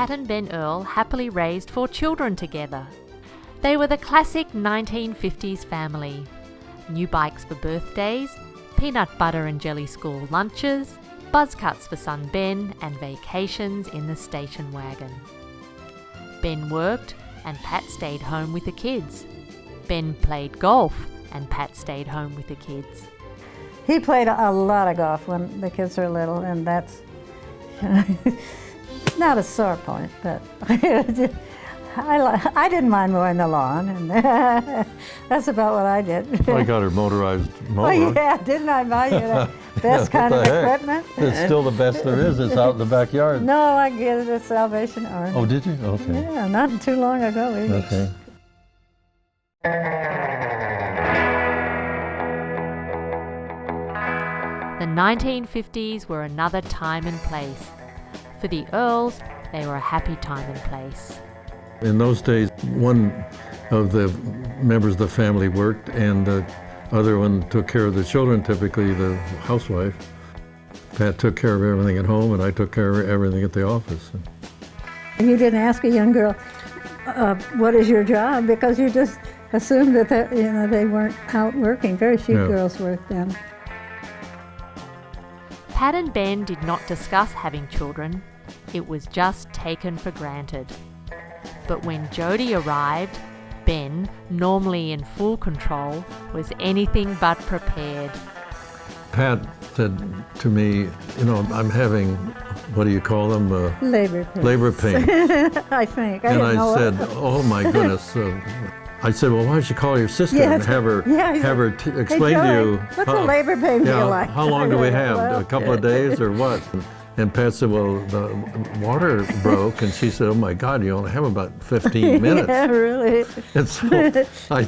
Pat and Ben Earl happily raised 4 children together. They were the classic 1950s family. New bikes for birthdays, peanut butter and jelly school lunches, buzz cuts for son Ben, and vacations in the station wagon. Ben worked and Pat stayed home with the kids. Ben played golf and Pat stayed home with the kids. He played a lot of golf when the kids were little, and that's not a sore point, but I didn't mind mowing the lawn, and that's about what I did. I got her motorized mower. Oh yeah, didn't I buy you the best kind of equipment? It's still the best there is. It's out in the backyard. No, I get it at Salvation Army. Oh, did you? Okay. Yeah, not too long ago either. Okay. The 1950s were another time and place. For the Earls, they were a happy time and place. In those days, one of the members of the family worked and the other one took care of the children, typically the housewife. Pat took care of everything at home and I took care of everything at the office. And you didn't ask a young girl, what is your job? Because you just assumed that they weren't out working. Very few girls worked then. Pat and Ben did not discuss having children. It was just taken for granted. But when JODY arrived, Ben, normally in full control, was anything but prepared. Pat said to me, I'm having, what do you call them? Labor pains. Labor pains. I think. And I said, oh my goodness. I said, well, why don't you call your sister and have her explain to you. What's a labor pain feel like? How long do we have? A couple of days or what? And Pat said, well, the water broke. And she said, oh my God, you only have about 15 minutes. Yeah, really. And so I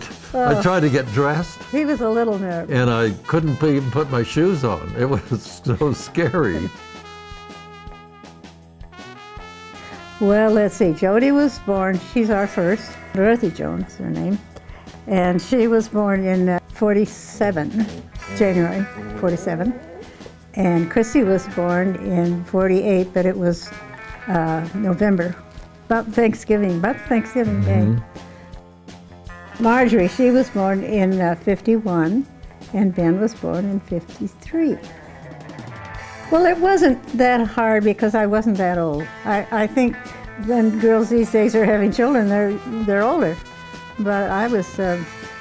tried to get dressed. He was a little nervous. And I couldn't even put my shoes on. It was so scary. Well, let's see. JODY was born, she's our first. Dorothy Jones is her name. And she was born in 47, January 47. And CHRISTIE was born in 48, but it was November, about Thanksgiving Day. Marjorie, she was born in 51, and Ben was born in 53. Well, it wasn't that hard because I wasn't that old. I think when girls these days are having children, they're older. But I was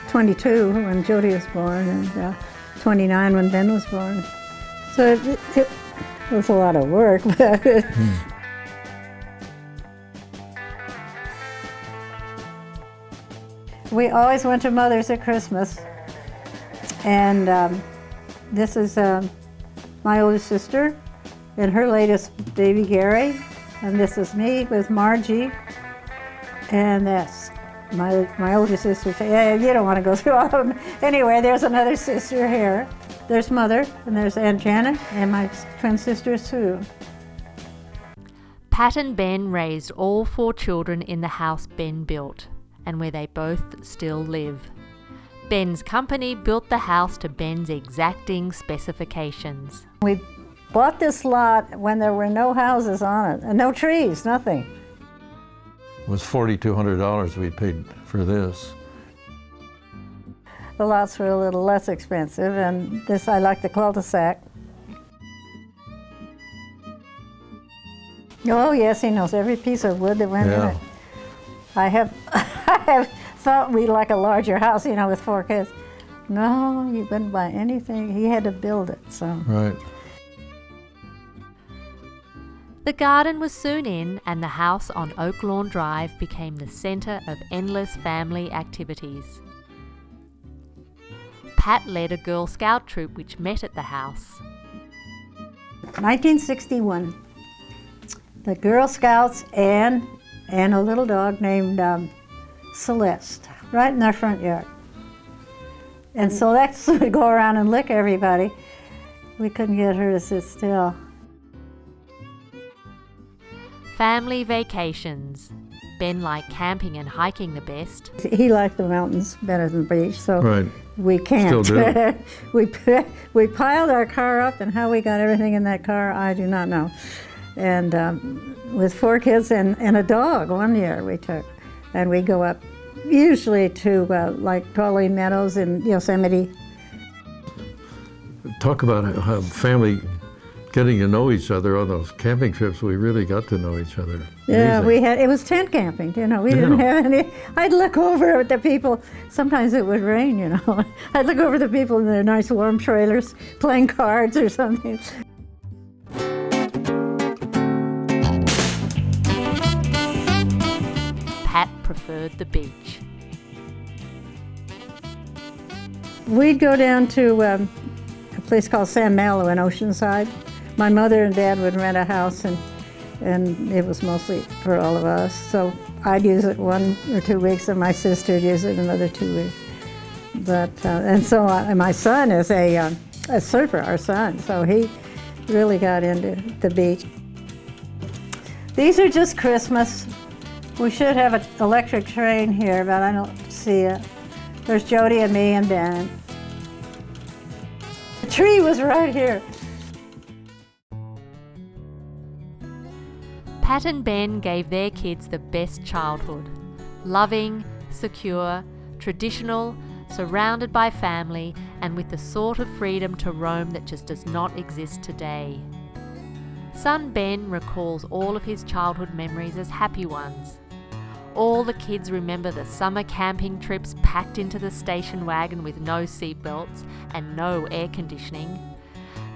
22 when JODY was born, and 29 when Ben was born. So it was a lot of work. We always went to Mother's at Christmas. And this is my oldest sister and her latest baby, Gary. And this is me with Margie. And that's my oldest sister. Yeah, you don't want to go through all of them. Anyway, there's another sister here. There's Mother, and there's Aunt Janet, and my twin sister, Sue. Pat and Ben raised all 4 children in the house Ben built, and where they both still live. Ben's company built the house to Ben's exacting specifications. We bought this lot when there were no houses on it, and no trees, nothing. It was $4,200 we paid for this. The lots were a little less expensive, and this, I like the cul-de-sac. Oh yes, he knows every piece of wood that went in it. I have thought we'd like a larger house, with 4 kids. No, you couldn't buy anything. He had to build it, so. Right. The garden was soon in, and the house on Oak Lawn Drive became the center of endless family activities. Pat led a Girl Scout troop which met at the house. 1961. The Girl Scouts and a little dog named Celeste, right in their front yard. And Celeste would go around and lick everybody. We couldn't get her to sit still. Family vacations. Ben liked camping and hiking the best. He liked the mountains better than the beach, so we camped. Still do. we piled our car up, and how we got everything in that car, I do not know. And with 4 kids and a dog one year we took. And we go up usually to like Tolly Meadows in Yosemite. Talk about how family getting to know each other on those camping trips. We really got to know each other. Yeah, Amazing. it was tent camping, you know. We didn't have any. I'd look over at the people. Sometimes it would rain, you know. I'd look over the people in their nice warm trailers playing cards or something. Pat preferred the beach. We'd go down to a place called San Malo in Oceanside. My mother and Dad would rent a house, and it was mostly for all of us. So I'd use it 1 or 2 weeks, and my sister would use it another 2 weeks. But and my son is a surfer, our son, so he really got into the beach. These are just Christmas. We should have an electric train here, but I don't see it. There's Jody and me and Ben. The tree was right here. Pat and Ben gave their kids the best childhood. Loving, secure, traditional, surrounded by family, and with the sort of freedom to roam that just does not exist today. Son Ben recalls all of his childhood memories as happy ones. All the kids remember the summer camping trips packed into the station wagon with no seatbelts and no air conditioning.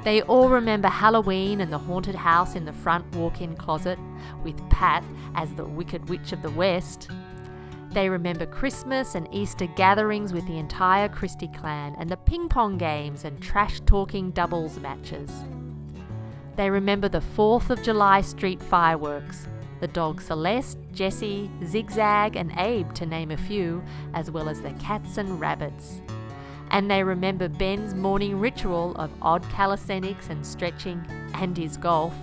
They all remember Halloween and the haunted house in the front walk-in closet with Pat as the Wicked Witch of the West. They remember Christmas and Easter gatherings with the entire Christie clan and the ping pong games and trash-talking doubles matches. They remember the 4th of July street fireworks, the dogs Celeste, Jessie, Zigzag and Abe to name a few, as well as the cats and rabbits. And they remember Ben's morning ritual of odd calisthenics and stretching and his golf.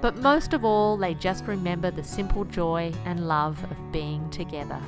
But most of all, they just remember the simple joy and love of being together.